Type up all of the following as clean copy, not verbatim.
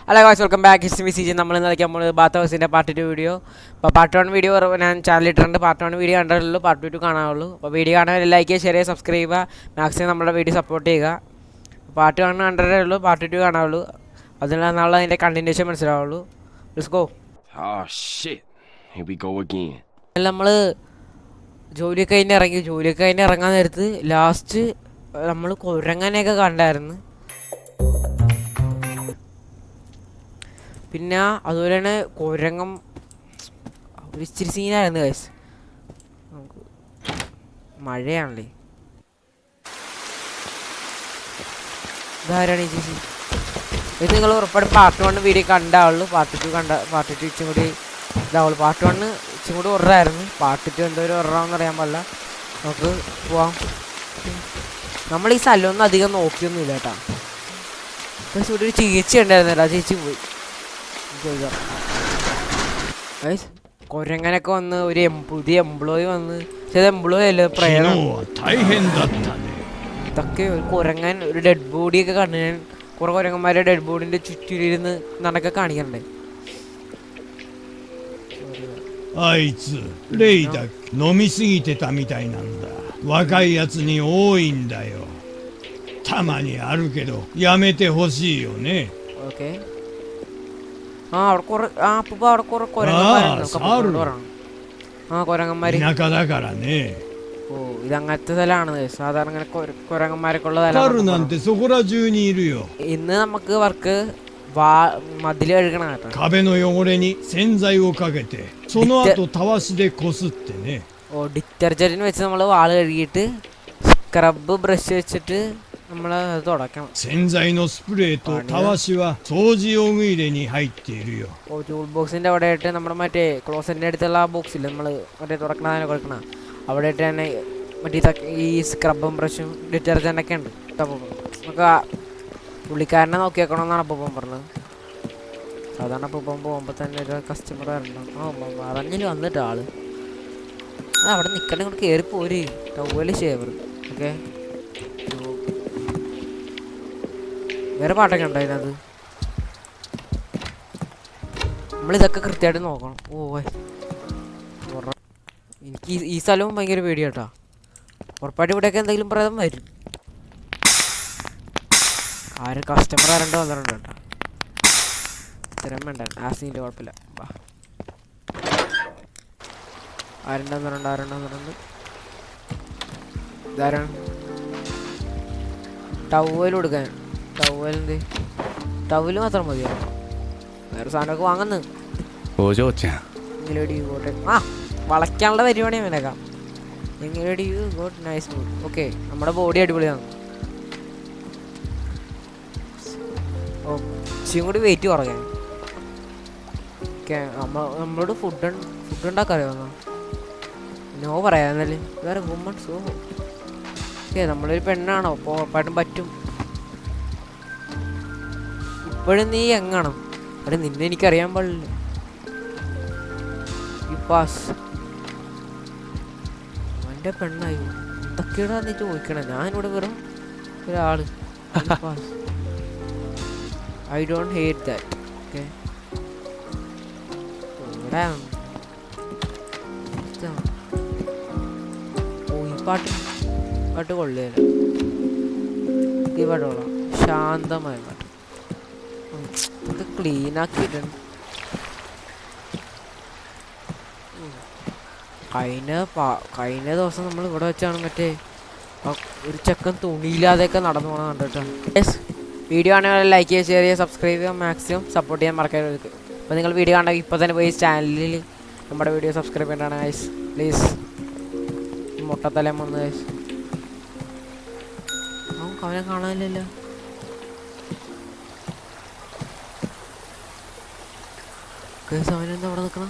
Hello guys, welcome back. It's me Siji. നമ്മൾ നമ്മൾ bath ഹൗസിൻ്റെ പാർട്ട് 2 വീഡിയോ. അപ്പോൾ പാർട്ട് 1 വീഡിയോ ഞാൻ ചാനലിട്ടിട്ടുണ്ട്. പാർട്ട് 1 വീഡിയോ കണ്ടുള്ളൂ, പാർട്ട് 2 കാണാനുള്ളൂ. അപ്പോൾ വീഡിയോ കാണാൻ ലൈക്ക് ചെയ്യുക, ഷെയർ ചെയ്യുക, സബ്സ്ക്രൈബ് ചെയ്യുക, മാക്സിമം നമ്മുടെ വീഡിയോ സപ്പോർട്ട് ചെയ്യുക. പാർട്ട് 1 കണ്ടേ ഉള്ളൂ, പാർട്ട് 2 കാണാനുള്ളൂ. അതിനുള്ള അതിൻ്റെ കണ്ടിന്യൂഷൻ മനസ്സിലാവുള്ളൂ. Let's go. നമ്മൾ ജോലിയൊക്കെ കഴിഞ്ഞ് ഇറങ്ങാൻ നേരത്ത് ലാസ്റ്റ് നമ്മൾ കുരങ്ങനെയൊക്കെ കണ്ടായിരുന്നു. പിന്നെ അതുപോലെ തന്നെ കുരങ്ങം ഒരു ഇച്ചിരി സീനായിരുന്നു ഗൈസ്. നമുക്ക് മഴയാണല്ലേ. ഇതാരാണ് ഈ ചേച്ചി? ഇത് നിങ്ങൾ ഉറപ്പായിട്ടും പാർട്ട് 1 വീഡിയോ കണ്ടാവുള്ളൂ. പാർട്ട് 2 ഇച്ചും കൂടി ഇതാവുള്ളൂ. പാർട്ട് 1 ഇച്ചും കൂടി ഉറവായിരുന്നു. പാർട്ട് 2 എന്തോ ഒരു ഉറവാന്ന് അറിയാൻ പാടില്ല. നമുക്ക് പോവാം. നമ്മൾ ഈ സ്ഥലമൊന്നും അധികം നോക്കിയൊന്നുമില്ല കേട്ടോ. പക്ഷെ ഇവിടെ ഒരു ചേച്ചി ഉണ്ടായിരുന്നില്ല, ആ ചേച്ചി പോയി. കൊരങ്ങനൊക്കെ വന്ന് ഒരു പുതിയ എംപ്ലോയി വന്ന്, ചില എംപ്ലോയി അല്ലേ പ്രേതം. ഇതൊക്കെ ഒരു കുരങ്ങൻ ഒരു ഡെഡ് ബോഡിയൊക്കെ കണ്ടു. ഞാൻ കുറെ കുരങ്ങന്മാരെ ഡെഡ് ബോഡിന്റെ ചുറ്റിലിരുന്ന് നടക്കെ കാണിക്കണ്ടേ. ഓക്കെ, അവിടെ കുറെ കൊരങ്ങന്മാര്. ഓ, ഇത് അങ്ങനത്തെ സ്ഥലമാണ്. സാധാരണ ഇങ്ങനെ കുരങ്ങന്മാരൊക്കെ ഉള്ള സ്ഥലം. ഇന്ന് നമുക്ക് വർക്ക് മതില് കഴുകണം കേട്ടോ. ഓ, ഡിറ്റർജന്റിന് വെച്ച് നമ്മൾ വാള് കഴുകിയിട്ട് സ്ക്രബ് ബ്രഷ് വെച്ചിട്ട് നമ്മൾ അത് തുടക്കണം. ടൂൾ ബോക്സിന്റെ അവിടെ ആയിട്ട് നമ്മുടെ മറ്റേ ക്ലോസറ്റിന്റെ അടുത്തുള്ള ആ ബോക്സില്ലേ, നമ്മൾ മറ്റേ തുറക്കണ കൊടുക്കണ അവിടെ ആയിട്ട് തന്നെ മറ്റേ ഈ സ്ക്രബും ബ്രഷും ഡിറ്റർജൻ്റൊക്കെ ഉണ്ട്. നമുക്ക് പുള്ളിക്കാരനെ നോക്കി വെക്കണമെന്നാണ് അപ്പം പറഞ്ഞത്. സാധാരണ അപ്പം പോകുമ്പോൾ തന്നെ ഒരു കസ്റ്റമർ വരണം. പറഞ്ഞില്ല വന്നിട്ട് ആള് അവിടെ നിൽക്കണേ കൊണ്ട് കയറി പോര്. Towel shaver. ഓക്കെ, വേറെ പാട്ടൊക്കെ ഉണ്ടോ അതിനകത്ത്? നമ്മളിതൊക്കെ കൃത്യമായിട്ട് നോക്കണം. ഓ, എനിക്ക് ഈ സ്ഥലവും ഭയങ്കര പേടിയാട്ടാ. ഉറപ്പായിട്ട് ഇവിടെയൊക്കെ എന്തെങ്കിലും പ്രേതം വരും. ആരും കസ്റ്റമർ ആരണ്ടോ വന്നിട്ടുണ്ട് കേട്ടോ. ഇത്തരം വേണ്ട, ആസിൻ്റെ കുഴപ്പമില്ല. ആരുണ്ടെന്നുണ്ട്. ഇതാരാണ്? ടവൽ കൊടുക്കാൻ. ടവല് മാത്രം മതിയോ? വേറെ സാധനമൊക്കെ വാങ്ങുന്നു. വളയ്ക്കാനുള്ള പരിപാടി വേനേക്കാം. നൈസ്. ഓക്കെ, നമ്മുടെ ബോഡി അടിപൊളിയാണ്. ഓ, ഇച്ചിരി കൂടി വെയിറ്റ് കുറയാൻ. ഓക്കെ, നമ്മളോട് ഫുഡ് ഉണ്ടാക്കാറിയാവുന്ന നോ പറയാന്നല്ലേ. വേറെ വുമൺസ്. ഓ, ഓക്കെ, നമ്മളൊരു പെണ്ണാണോ? അപ്പോൾ ഉറപ്പായിട്ടും പറ്റും. ഇപ്പോഴും നീ എങ്ങാണോ? അവിടെ നിന്നെ എനിക്കറിയാൻ പാടില്ല. എൻ്റെ പെണ്ണായി എന്തൊക്കെയാടാ നീ ചോദിക്കണേ? ഞാനിവിടെ വെറും ഒരാള്. I don't hate that. Okay, ഇവിടെ ഈ പാട്ട് കൊള്ളിയല്ല. ഈ പാട്ട് കൊള്ളാം. ശാന്തമായ പാട്ട്. ഇത് ക്ലീൻ ആക്കിയിട്ടുണ്ട്. കഴിഞ്ഞ ദിവസം നമ്മൾ ഇവിടെ വെച്ചാണ് മറ്റേ ഒരു ചെക്കൻ തുണിയില്ലാതെയൊക്കെ നടന്നു പോകണം കണ്ടിട്ടോ. വീഡിയോ ആണെങ്കിൽ ലൈക്ക് ചെയ്യുക, ഷെയർ ചെയ്യുക, സബ്സ്ക്രൈബ് ചെയ്യുക, മാക്സിമം സപ്പോർട്ട് ചെയ്യാൻ മറക്കരുത്. അപ്പോൾ നിങ്ങൾ വീഡിയോ കാണാൻ ഇപ്പോൾ തന്നെ പോയി ചാനലിൽ നമ്മുടെ വീഡിയോ സബ്സ്ക്രൈബ് ചെയ്യേണ്ടതാണ് ഗൈസ്, പ്ലീസ്. മുട്ടത്തലം വന്ന് ഗൈസ്. അവനെ കാണാനില്ലല്ലോ. അവനെന്താ അവിടെ നിൽക്കണം?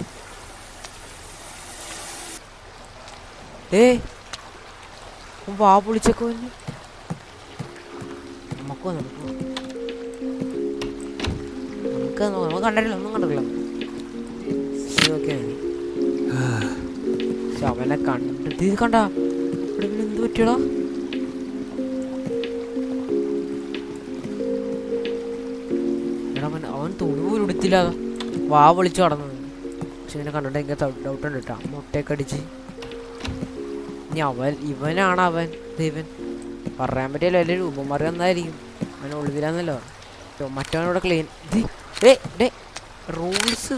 വാ പൊളിച്ചൊക്കെ വന്നു. നമുക്ക് കണ്ടിട്ടില്ല, ഒന്നും കണ്ടിട്ടില്ല. പക്ഷെ അവനെ കണ്ടിട്ട് ഇത് കണ്ട ഇവിടെ പിന്നെ എന്ത് പറ്റിയടാ? അവൻ അവൻ തുണി പോലും എടുത്തില്ല, വാ വിളിച്ചു കടന്നത്. പക്ഷെ ഇവനെ കണ്ടിട്ട് എനിക്ക് ഡൗട്ട് ഉണ്ട് കേട്ടോ, മുട്ടയൊക്കെ അടിച്ച്. ഇനി ഇവനാണ് അവൻ, ഇവൻ പറയാൻ പറ്റിയല്ലോ, വലിയ രൂപം എന്നായിരിക്കും. അവൻ ഒളിവിലാന്നല്ലോ. മറ്റവനോട് ക്ലീൻ റൂൾസ്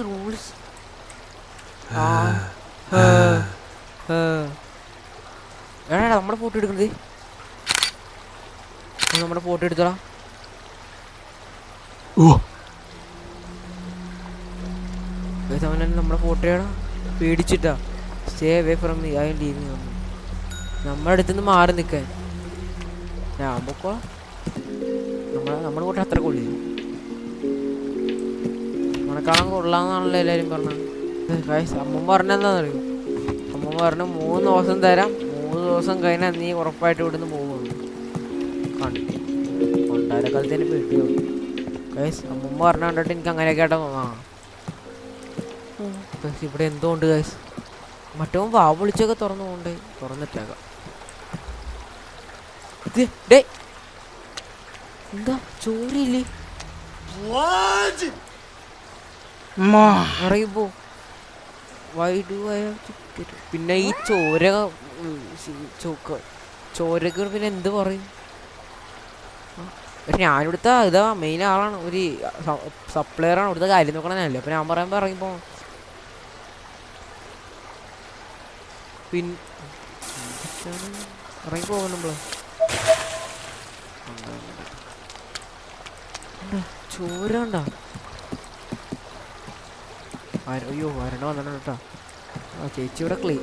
എടാ നമ്മുടെ ഫോട്ടോ എടുക്കണത്, നമ്മുടെ ഫോട്ടോ എടുത്തോളാം. അവനെ നമ്മുടെ ഫോട്ടോയാടാ, പേടിച്ചിട്ടാ. Stay away from me, I am leaving. നമ്മുടെ അടുത്തുനിന്ന് മാറി നിൽക്കാൻ ഞാൻ പൊക്കോ. നമ്മുടെ കൂട്ടം അത്ര കൊള്ളി, നമ്മളെ കാണാൻ കൊള്ളാന്നാണല്ലോ എല്ലാവരും പറഞ്ഞത്. അമ്മ പറഞ്ഞെന്താണെന്നറിയോ, അമ്മ പറഞ്ഞു 3 ദിവസം തരാം, 3 ദിവസം കഴിഞ്ഞാൽ നീ ഉറപ്പായിട്ട് ഇവിടുന്ന് പോകുന്നു. കൊണ്ടാര കാലത്തിന് പേടിയോ ഗൈസ്. അമ്മ പറഞ്ഞ കണ്ടിട്ട് എനിക്ക് അങ്ങനെയൊക്കെ ആയിട്ടാ തോന്നാ. ഇവിടെ എന്തോ ഉണ്ട് ഗൈസ്. മറ്റവൻ വാ വിളിച്ചൊക്കെ തുറന്നു പോണ്ടേ, തുറന്നിട്ടേക്കാം. എന്താ ചോരയില്ലേ അറിയുമ്പോ? പിന്നെ ഈ ചോരക്ക് പിന്നെ എന്ത് പറയും? ഞാനിവിടുത്തെ ഇതാ മെയിൻ ആളാണ്, ഒരു സപ്ലയറാണ്, ഇവിടുത്തെ കാര്യം നോക്കണല്ലേ. അപ്പൊ ഞാൻ പറയുമ്പോ ഇറങ്ങിപ്പോ പിന്നെ ഇറങ്ങി പോകണം നമ്മള്. ചോര കണ്ടാ? അയ്യോ വരണ വന്നിട്ടുണ്ട് കേട്ടോ. ആ ചേച്ചി ഇവിടെ ക്ലീൻ.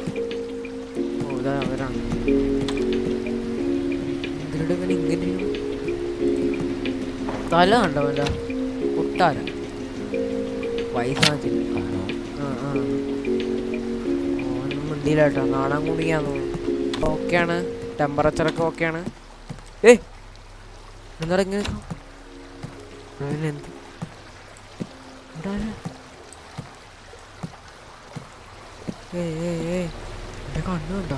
ഓ ഇതാ അവരാണ്. എന്തിനോട് ഇങ്ങനെ ഇങ്ങനെ തല കണ്ടോ? അല്ല കൊട്ടാര വയസ്സാണ്. ഒന്നും മിണ്ടിയില്ല കേട്ടോ, നാടാൻ കൂടിയാന്ന് തോന്നുന്നു. ഓക്കെയാണ്, ടെമ്പറേച്ചറൊക്കെ ഓക്കെയാണ്. എന്താ ഇങ്ങനെ എന്ത് എന്റെ കണ്ണുണ്ടോ?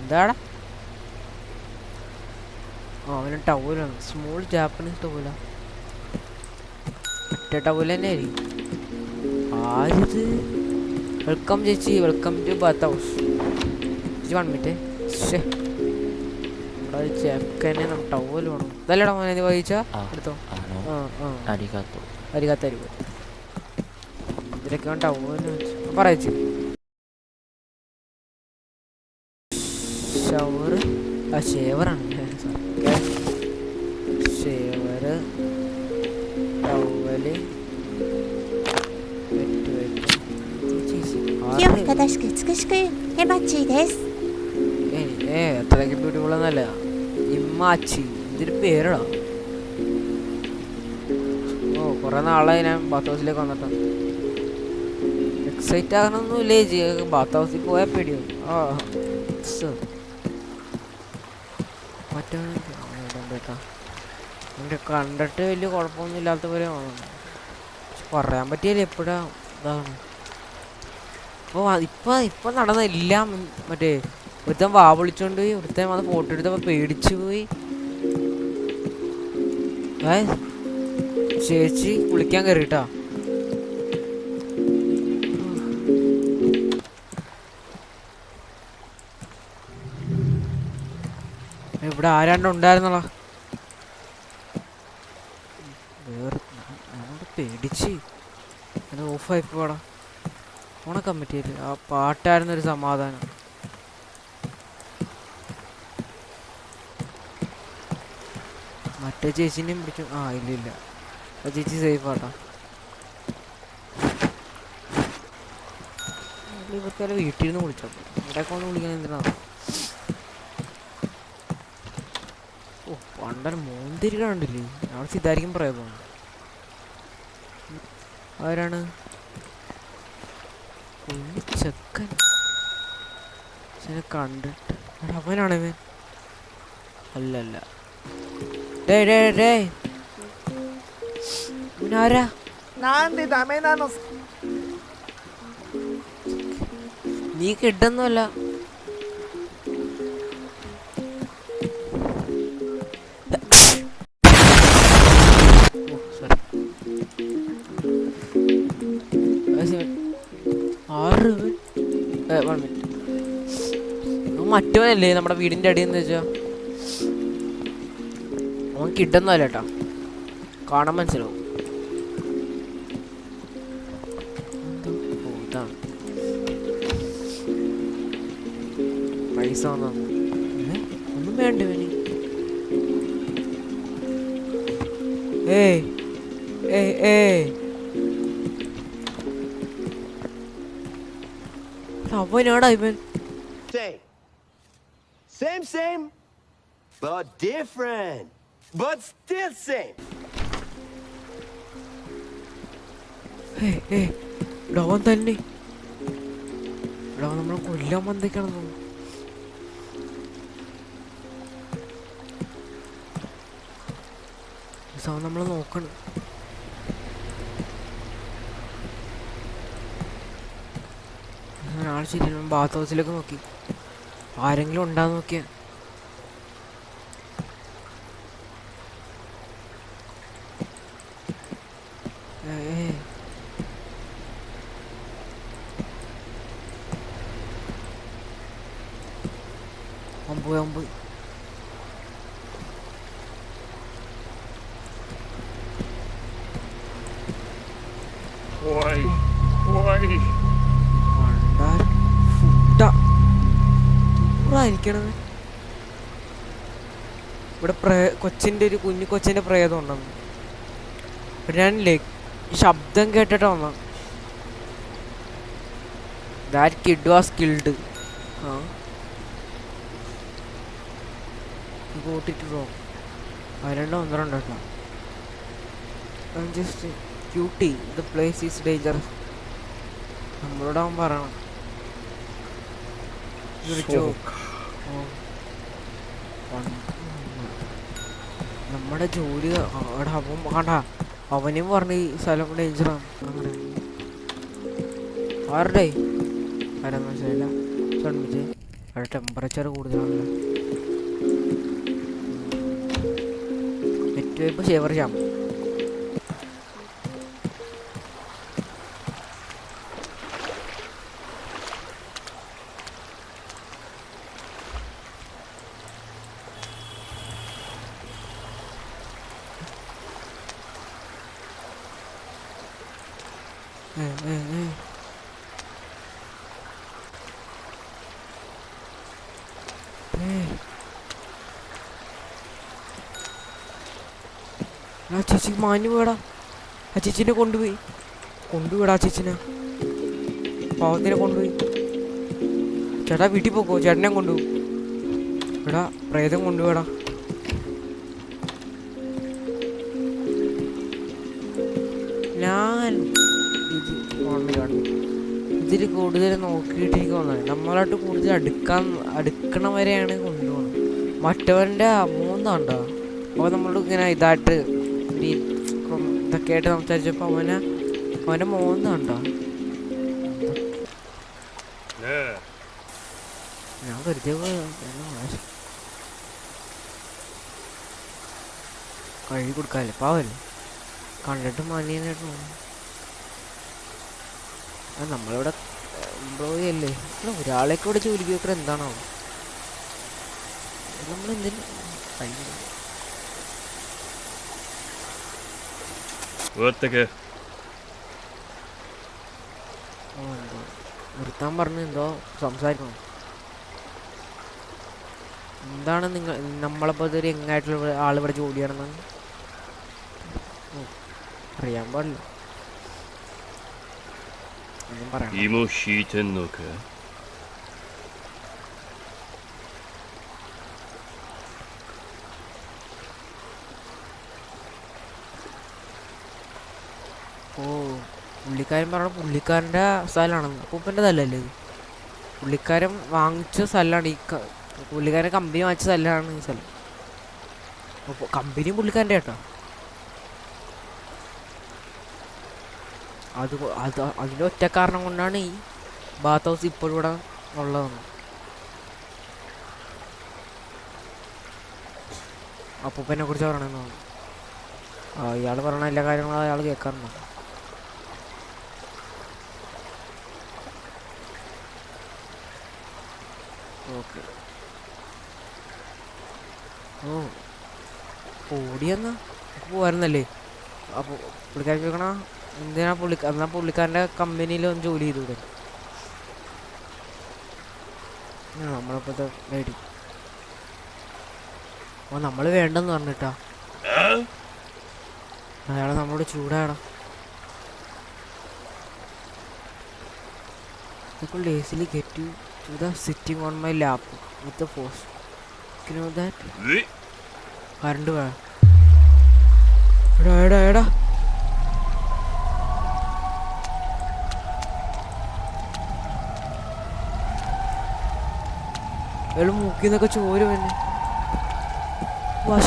എന്താടാ? അവന് ടൗലാണ്, സ്മോൾ ജാപ്പനീസ് ടൗല. ഒറ്റ ടൗല തന്നെ ആയിരിക്കും. ആരിത്? വെൽക്കം ചേച്ചി, വെൽക്കം ടു ബാത്ത് ഹൗസ്. ചേച്ചി 1 മിനിറ്റ്. നമ്മുടെ ചെക്കനെ നമ്മൾ ടവൽ വേണം. ഇതല്ലടാ മോനെ നീ വായിച്ചാ എടുത്തോ. അരികാത്തരിക്കും ഇതിലൊക്കെ ടവൽ പറയച്ചു. ഷവർ ഷേവറാണ്, ഷേവറ് ടവല്. അത്രയ്ക്ക് ബ്യൂട്ടിഫുൾ ഒന്നല്ല ഇമ്മാച്ചി, ഇതിന് പേരടാ. ഓ കുറെ നാളായി ഞാൻ ബാത്ത് ഹൗസിലേക്ക് വന്നിട്ട്. എക്സൈറ്റ് ആകണമെന്നില്ലേ ചേച്ചി, ബാത്ത് ഹൗസിൽ പോയാൽ പേടിയോ? മറ്റേ എൻ്റെ കണ്ടിട്ട് വലിയ കുഴപ്പമൊന്നും ഇല്ലാത്ത പോലെ പറയാൻ പറ്റിയല്ലേ എപ്പോഴാ ഇതാണ്. അപ്പോൾ ഇപ്പം നടന്ന എല്ലാം മറ്റേ ഒരുത്തൻ വാ വിളിച്ചോണ്ട് പോയി, ഒരുത്തൻ വന്ന് ഫോട്ടോ എടുത്തപ്പോൾ പേടിച്ചു പോയി. ചേച്ചി കുളിക്കാൻ കയറിട്ടാ. ഇവിടെ ആരാണ്ട് ഉണ്ടായിരുന്നല്ലോ. വേറെ പേടിച്ച് അത് ഓഫായി പോടാ. ഓണക്കാൻ പറ്റിയില്ല, ആ പാട്ടായിരുന്നൊരു സമാധാനം. മറ്റേ ചേച്ചിനെയും പിടിച്ചു. ആ ഇല്ല, ആ ചേച്ചി സേഫ് ആട്ടോ. ഇവർക്കല്ല വീട്ടിൽ നിന്ന് വിളിച്ചോ, ഇവിടെയൊക്കെ ഒന്ന് വിളിക്കാൻ എന്തിനാണ്? ഓ പണ്ടൊരു മൂന്തിരി കണ്ടില്ലേ, അവിടെ സിദ്ധാരിക്കും പറയാൻ പോകുന്നു. ആരാണ്? ചെക്കൻ കണ്ടിട്ട് അവനാണ് ഇവൻ. അല്ലല്ല നീ കിഡൊന്നുമല്ല. മറ്റവനല്ലേ നമ്മുടെ വീടിന്റെ അടിയെന്ന് വെച്ചാ? അവൻ കിഡൊന്നുമല്ല കേട്ടാ, കാണാൻ മനസ്സിലാവും. പൈസ ഒന്നും വേണ്ട ഇവന്. അവനാടാ ഇവൻ. Same, but different, but still same. അവൻ തന്നെ നമ്മളെ കൊല്ലാൻ വന്നേക്കാണെന്ന്. നമ്മള് നോക്കണം. ആൾ ശരിയല്ല. ബാത്ത് ഹൗസിലേക്ക് നോക്കി, ആരെങ്കിലും ഉണ്ടാന്ന് നോക്കിയ. ഒമ്പത് ായിരിക്കണത്. ഇവിടെ കൊച്ചിൻ്റെ ഒരു കുഞ്ഞു കൊച്ചിൻ്റെ പ്രേതം ഉണ്ടെന്ന്. ഞാനില്ലേ ശബ്ദം കേട്ടിട്ട് വന്ന. That kid was killed. കൂട്ടിട്ടോ വരണ്ടോ ഒന്നരണ്ടോ കേട്ടോ. Just cutie, the place is dangerous. നമ്മളോട് അവൻ പറയണം. നമ്മുടെ ജോലി അവിടെ അവൻ കണ്ട, അവനും പറഞ്ഞ് ഈ സ്ഥലം ഡേഞ്ചറാണ്. അങ്ങനെ ആരുടെ ആരെന്ന് മനസ്സിലായില്ല. ശ്രമിച്ചേ, അവിടെ ടെമ്പറേച്ചർ കൂടുതലാണല്ലോ. നെറ്റ് വേപ്പ് ഷേവർ ചെയ്യാം. ആ ചേച്ചിക്ക് മാഞ്ഞു പോയടാ. ആ ചേച്ചിനെ കൊണ്ടുപോയിടാ. ചേച്ചിനെ പാവത്തിനെ കൊണ്ടുപോയി. ചേട്ടാ വീട്ടിൽ പോക്കോ, ചേട്ടനെ കൊണ്ടുപോകും. എടാ പ്രേതം കൊണ്ടുപോയടാ. ഞാൻ ഇതിൽ കൂടുതൽ നോക്കിയിട്ട് വന്നത് നമ്മളായിട്ട് കൂടുതൽ അടുക്കണ വരെയാണ് കൊണ്ടുപോകുന്നത്. മറ്റവൻ്റെ മൂന്നാണ്ടോ അപ്പോൾ നമ്മളോട് ഇങ്ങനെ ഇതായിട്ട് ഇതൊക്കെ ആയിട്ട് സംസാരിച്ചപ്പോൾ അവൻ്റെ മൂന്നുണ്ടോ. ഞാൻ വെറുതെ കഴുകി കൊടുക്കാല്ലേ, പാവല്ലേ, കണ്ടിട്ട് മാന്യനായിട്ട് തോന്നുന്നു. നമ്മളിവിടെ എംപ്ലോയി അല്ലേ, ഒരാളെയൊക്കെ ഇവിടെ ജോലിക്ക് വെക്കണ എന്താണോ നമ്മളെന്തിനും നിർത്താൻ പറഞ്ഞു. എന്തോ സംസാരിക്കണം. എന്താണ് നമ്മളപ്പോൾ ഇതൊരു എങ്ങായിട്ടുള്ള ആളിവിടെ ജോലി ചെയ്യണമെന്ന് അറിയാൻ പാടില്ല. ഒന്നും പറയാം. ഓ പുള്ളിക്കാരൻ പറഞ്ഞ പുള്ളിക്കാരൻ്റെ സ്ഥലമാണ്, അപ്പൂപ്പൻ്റെതല്ലല്ലേ ഇത്. പുള്ളിക്കാരൻ വാങ്ങിച്ച സ്ഥലമാണ് ഈ പുള്ളിക്കാരൻ കമ്പനി വാങ്ങിച്ച സ്ഥലമാണ് ഈ സ്ഥലം. അപ്പോൾ കമ്പനിയും പുള്ളിക്കാരൻ്റെ കേട്ടോ. അതിൻ്റെ ഒറ്റ കാരണം കൊണ്ടാണ് ഈ ബാത്ത് ഹൗസ് ഇപ്പോഴും ഇവിടെ ഉള്ളതാണ്. അപ്പൂപ്പനെ കുറിച്ച് പറയണമെന്ന് തോന്നുന്നു. ഇയാൾ പറയണ എല്ലാ കാര്യങ്ങളും അയാൾ കേൾക്കാറുണ്ടോ? ഓക്കെ. ഓ ഓടിയെന്നാ പോവായിരുന്നല്ലേ? അപ്പോൾ പുള്ളിക്കാരൻ ചോദിക്കണ എന്തിനാ എന്നാൽ പുള്ളിക്കാരൻ്റെ കമ്പനിയിൽ ഒന്ന് ജോലി ചെയ്തൂടെ? നമ്മളിപ്പോഴത്തെ ലേഡി നമ്മൾ വേണ്ടെന്ന് പറഞ്ഞിട്ടാ അയാളെ നമ്മളോട് ചൂടാടാ. could easily get you to the sitting on my lap with the force. You know that? Current വേണം. എടാ എടാ എളു മൂക്കിന്നൊക്കെ ചോര തന്നെ.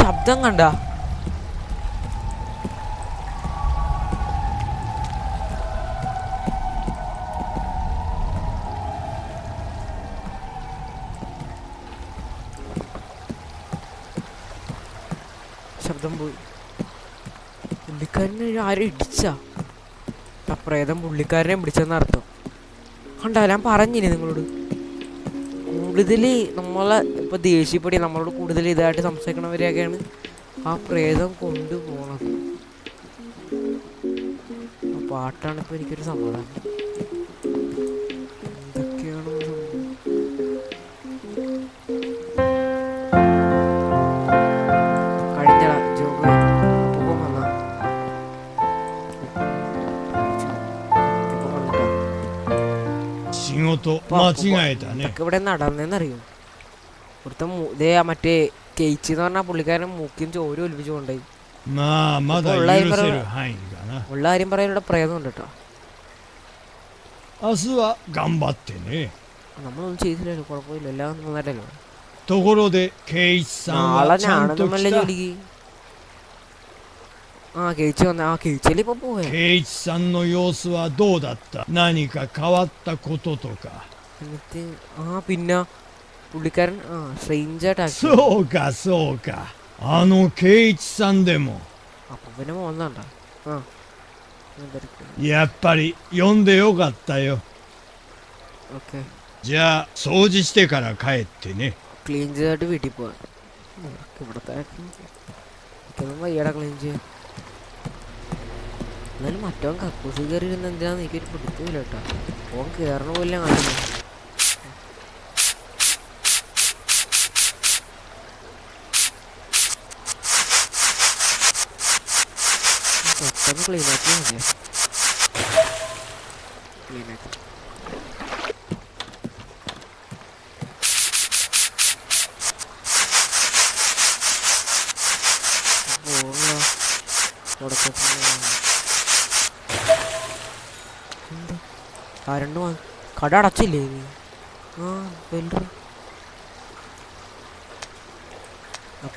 ശബ്ദം കണ്ട ശബ്ദം പോയി. പുള്ളിക്കാരനെ ആരും ഇടിച്ച പ്രേതം പുള്ളിക്കാരനെ പിടിച്ചെന്ന് അർത്ഥം. കണ്ട ഞാൻ പറഞ്ഞില്ലേ നിങ്ങളോട്, കൂടുതൽ നമ്മളെ ഇപ്പോൾ ദേഷ്യപ്പെടി നമ്മളോട് കൂടുതൽ ഇതായിട്ട് സംസാരിക്കണവരെയൊക്കെയാണ് ആ പ്രേതം കൊണ്ടുപോണത്. ആ പാട്ടാണ് ഇപ്പോൾ എനിക്കൊരു സമാധാനം. എന്തൊക്കെയാണ് കഴിഞ്ഞ ജോബ് അപ്പം വന്ന ഇവിടെ നടന്നേന്നറിയോ? ഇവിടുത്തെ ഇതേ മറ്റേ കേച്ചി എന്ന് പറഞ്ഞാൽ പുള്ളിക്കാരൻ മൂക്കിയും ചോരും ഒലിപ്പിച്ചു കൊണ്ടുപോയി. ഉള്ള കാര്യം പറയാൻ ഇവിടെ പ്രേതം ഉണ്ട് കേട്ടോ. നമ്മളൊന്നും ചെയ്തില്ലല്ലോ, കുഴപ്പമില്ല, എല്ലാം നന്നായിട്ടല്ലോ. നാളെ ഞാനൊന്നുമല്ലേ ജോലിക്ക്. കേച്ചി വന്ന കേച്ചിയിൽ ഇപ്പൊ പോവാ. എന്നിട്ട് പിന്നെ പുള്ളിക്കാരൻ സ്ട്രേഞ്ചായിട്ട് അപ്പൂപ്പന്റെ മോന്നാണ്ട. ക്ലീൻ ചെയ്തിട്ട് വീട്ടിൽ പോവാ. ഇവിടത്തെ വയ്യടാ ക്ലീൻ ചെയ്യാൻ. എന്നാലും മറ്റവൻ കക്കൂസ് കയറി ഇരുന്ന് എന്തിനാന്ന് എനിക്കൊരു പിടുത്തമില്ല കേട്ടോ. ഓൻ കയറണ പോലെ കാണില്ല. പെട്ടെന്ന് ക്ലീനാക്കി മതിയാ. ക്ലീനാക്കി കരണ്ട് കട അടച്ചില്ലേ?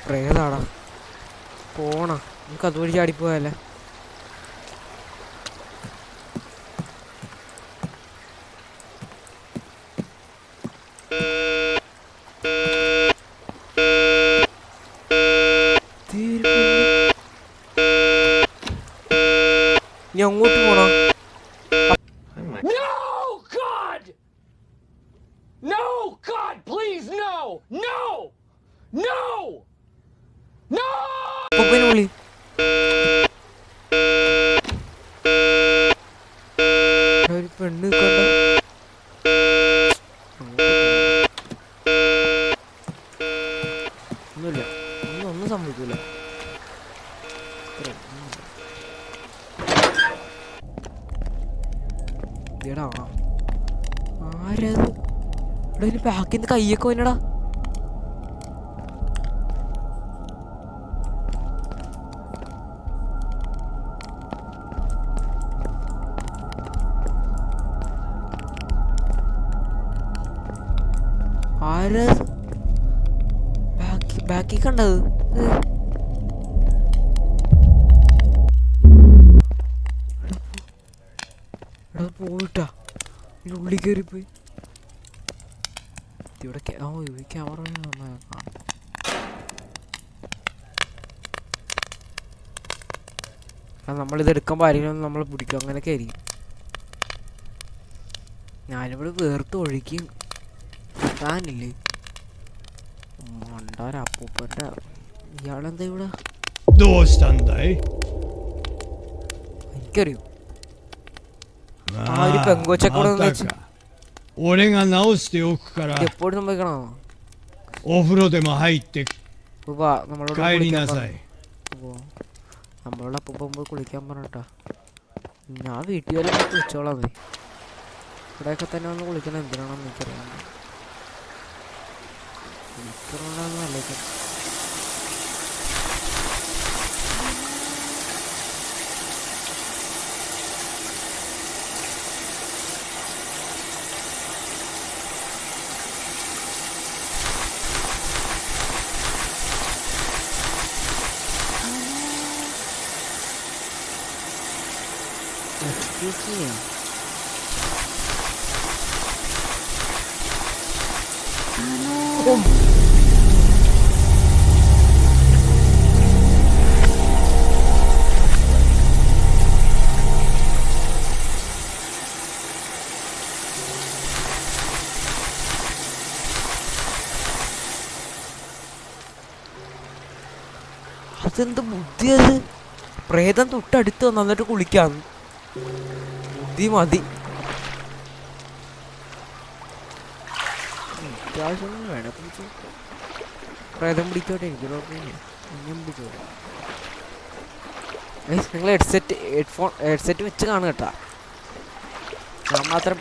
പ്രേതാടാ പോണ നമുക്ക് അതുവഴി ചാടിപ്പോയല്ലേ. നീ അങ്ങോട്ട് പോണോ? No, God, please, no, no, no, no! വിളി. ഒരു പെണ്ണ് കണ്ട ഒന്നുമില്ല, ഒന്നും സംഭവിക്കില്ല. എടാ ആരത്? ഇവിടെ ബാക്കിന്ന് കയ്യൊക്കെ വന്നടാ. ആരത് ബാക്കി കണ്ടത്? പോയിട്ടാ ഉള്ളിൽ കയറിപ്പോയി. ഇവിടെ ക്യാമറ കാണാം. നമ്മളിത് എടുക്കുമ്പോൾ ആരെങ്കിലും നമ്മൾ പിടിക്കും, അങ്ങനെയൊക്കെ ആയിരിക്കും. ഞാനിവിടെ വേർത്ത് ഒഴിക്കും. താനില്ലേ മണ്ടാരപ്പൂപ്പൻ്റെ ഇയാളെന്താ ഇവിടെ? どうしたんだい എനിക്കറിയോ まあいるかごちゃころのやつまたか俺が直しておくから എപ്പോഴും സംഭവിക്കണോ? お風呂でも入って നമ്മളോട് 帰り കുളിക്കാൻ なさ പറഞ്ഞു. い നമ്മളോട് അപ്പം പോയി കുളിക്കാൻ പറഞ്ഞിട്ടാ. ഞാൻ വീട്ടിൽ വരെ കുളിച്ചോളാം. മതി ഇവിടെയൊക്കെ തന്നെ വന്ന് കുളിക്കണം. എന്തിനാണെന്ന് എനിക്കറിയാം. കുളിക്കണമെന്ന് ആലോചിക്കാം. Excuse me. അതെന്ത് ബുദ്ധിയത്? പ്രേതം തൊട്ടടുത്ത് വന്നിട്ട് കുളിക്കാം. ബുദ്ധി മതി. അത്യാവശ്യം വേണം. പ്രേതം പിടിച്ചോട്ടെ, എനിക്ക് പിടിച്ചോട്ടെ. നിങ്ങൾ ഹെഡ്സെറ്റ് വെച്ച് കാണുക കേട്ടാ. ഞാൻ മാത്രം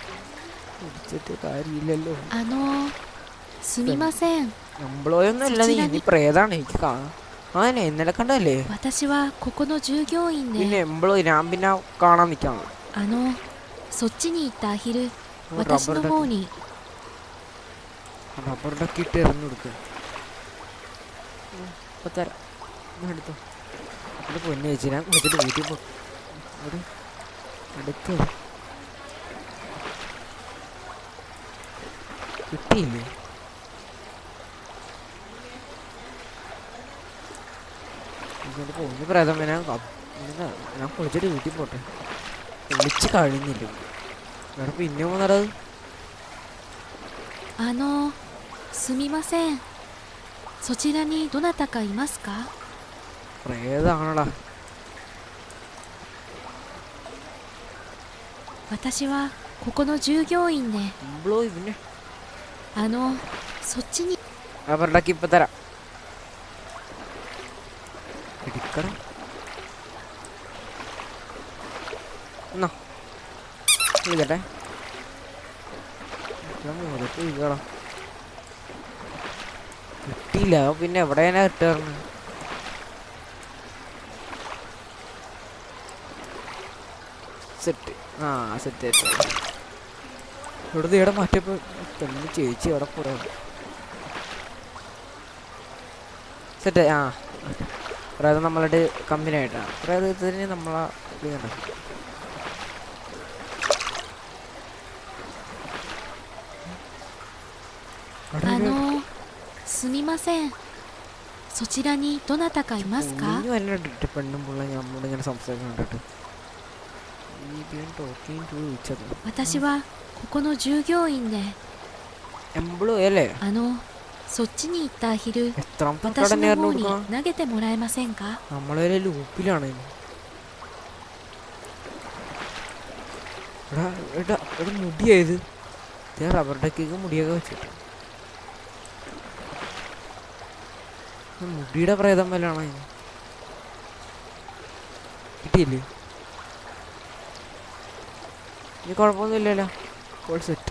പിടിച്ചിട്ട് കാര്യമില്ലല്ലോ. നമ്മളൊന്നും അല്ല, നീ പ്രേതാണ്. എനിക്ക് കാണാം. ഇന്നലെ കണ്ടല്ലേ. പിന്നെ എംപ്ലോയി ഞാൻ പിന്നെ കാണാൻ നിൽക്കാം. റബ്ബറിടൊക്കെ ഇട്ട് എറിഞ്ഞു കൊടുക്കുക. ഇപ്പൊ തരാം, എടുത്തോ. അത് പൊന്നു ചേച്ചി, ഞാൻ കുളിച്ചിട്ട് വീട്ടിൽ പോ. അടുത്ത് കിട്ടിയില്ലേ? പൊന്നു പ്രേതം ഞാൻ കുളിച്ചിട്ട് വീട്ടിൽ പോട്ടെ. വിളിച്ച് കഴിഞ്ഞില്ല. വേറെ പിന്നെ പോന്നടത്. പ്രേതാണടാ. അവരുടെ ഇപ്പൊ തരാം. പിടിക്കണം. എന്നാ വിളിക്കട്ടെ. കിട്ടിയില്ല. പിന്നെ എവിടെയാ കിട്ടാറുണ്ട്? സെറ്റ്. സെറ്റ് ഇവിടുന്ന് ഇവിടെ മാറ്റിയപ്പോ പെണ്ണ് ചേച്ചി അവിടെ പോരാ. സെറ്റ്. അതായത് നമ്മളുടെ കമ്പനി ആയിട്ടാണ്. അതായത് ഇതിന് നമ്മളാ ചെയ്യണ്ട. പെണ്ണും പിള്ള നമ്മളോട് ഇങ്ങനെ സംസാരിക്കാൻ കണ്ടിട്ട് എംപ്ലോയി അല്ലേ? നമ്മളൊരു ലൂപ്പിലാണ്. മുടിയായത് റബ്ബറിന്റെ കേക്ക് മുടിയൊക്കെ വെച്ചിട്ട് മുടിയുടെ പ്രേതം വല്ലാണ്. കിട്ടിയില്ലേ? ഇനി കുഴപ്പമൊന്നുമില്ലല്ലോ. Full set.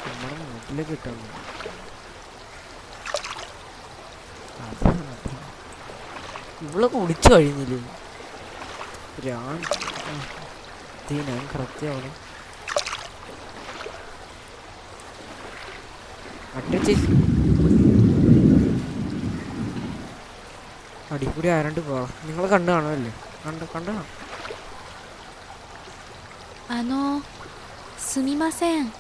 നമ്മുടെ മുട്ടിലേക്ക് കിട്ടാൻ ഇവള് കുടിച്ചു കഴിഞ്ഞില്ലേ? ഞാൻ കറക്റ്റ് ആവണം. അടിക്കൂടി ആരാണ്ട് പോവാം. നിങ്ങൾ കണ്ടു കാണുമല്ലേ? കണ്ടു കാണും. すみません。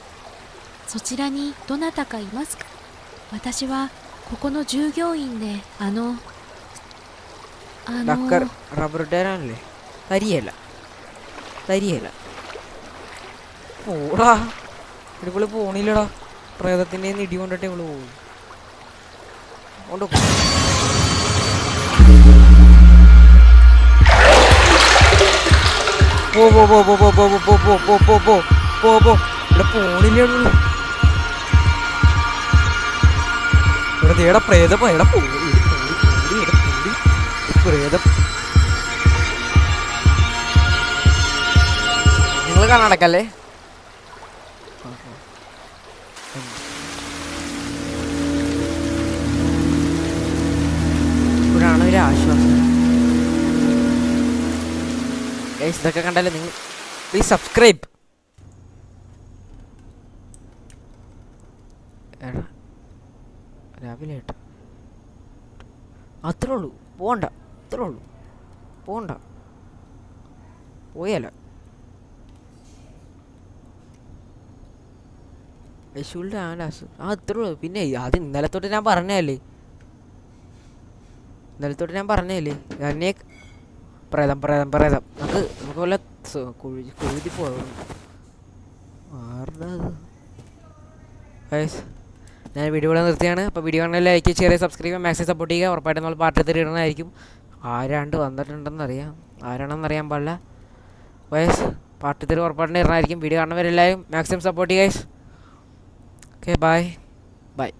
そちらにどなたかいますか？私はここの従業員で、ഡക്കർ റബ്ബർ ഇട്ടാനല്ലേ? തരിയല്ല, തരിയല്ല. ഓടാ, ഇവള് പോണില്ലടാ. പ്രേതത്തിൻ്റെ ഇടി കൊണ്ടിട്ട് ഇവള് പോകും. കൊണ്ട് പോ പോ പോ പോ പോ പോ പോ പോ പോ പോ പോ പോ പോ. ഇവിടെ പോണില്ല. ഇവിടെ തേടാ പ്രേതം. എടാ പോടി പ്രേതം. നിങ്ങൾ കർണാടകല്ലേ? ഇവിടാണ് ഒരു ആശ്വാസം. ഗൈസ്, ഇതൊക്കെ കണ്ടല്ലേ നിങ്ങൾ പ്ലീസ് സബ്സ്ക്രൈബ്. എടാ രാവിലെ ഏട്ടാ അത്രേ ഉള്ളൂ. പോകണ്ട, അത്രേ ഉള്ളൂ. പോകണ്ട, പോയല്ല. യശുവിൻ്റെ ആലാസ് അത്രേ ഉള്ളൂ. പിന്നെ അത് ഇന്നലെ തൊട്ട് ഞാൻ പറഞ്ഞതല്ലേ, എന്നെ പ്രേതം പ്രേതം പ്രേതം. നമുക്ക് വല്ല കുഴുതി പോകണം. ആരുടേത്? ഞാൻ വീഡിയോ ഇവിടെ നിർത്തിയാണ്. അപ്പോൾ വീഡിയോ കാണാൻ like, share, subscribe, maximum support ചെയ്യുക. ഉറപ്പായിട്ടും നമ്മൾ പാർട്ട് 3 ഇടുന്നതായിരിക്കും. ആരാണ്ട് വന്നിട്ടുണ്ടെന്നറിയാം, ആരാണെന്നറിയാൻ പാടില്ല. പാർട്ട് 3 ഉറപ്പായിട്ടും ഇടുന്നതായിരിക്കും. വീഡിയോ കാണുന്നവരെല്ലാവരും മാക്സിമം സപ്പോർട്ട് ചെയ്യുക. Okay, bye bye.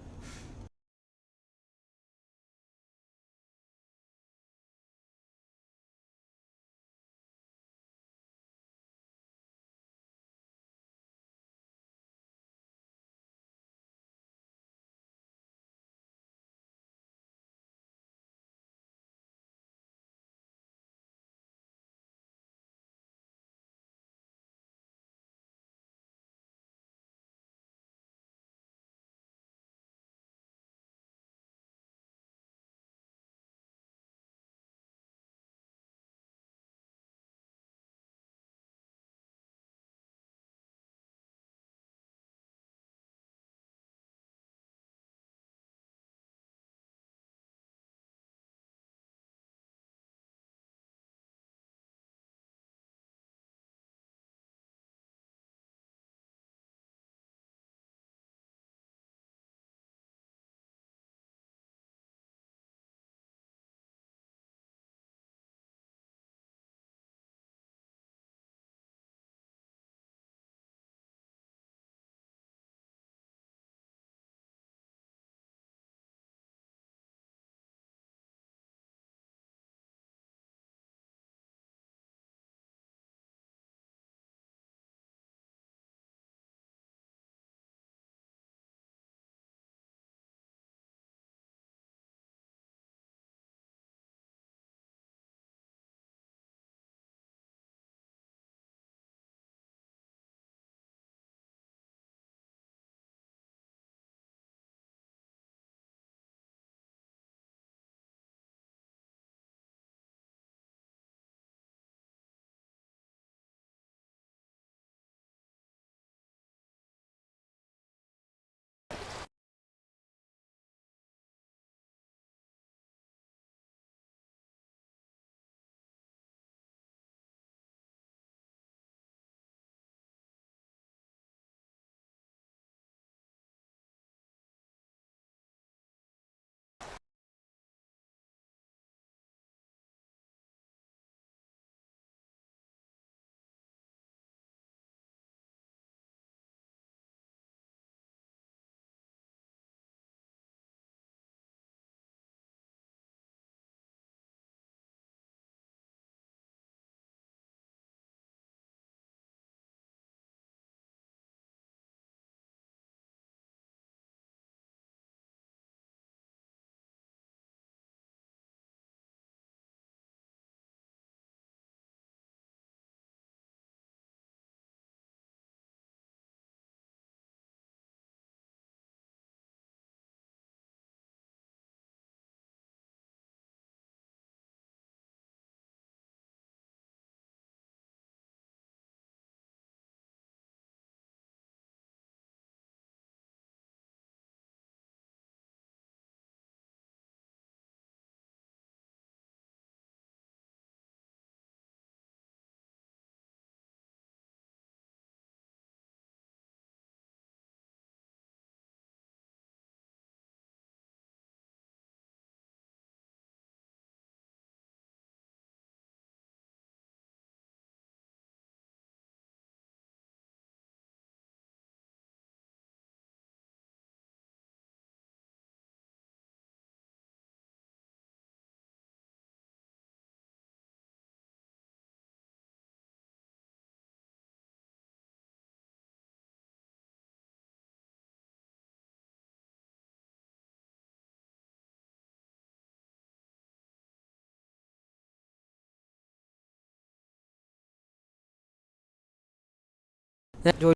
ജോലി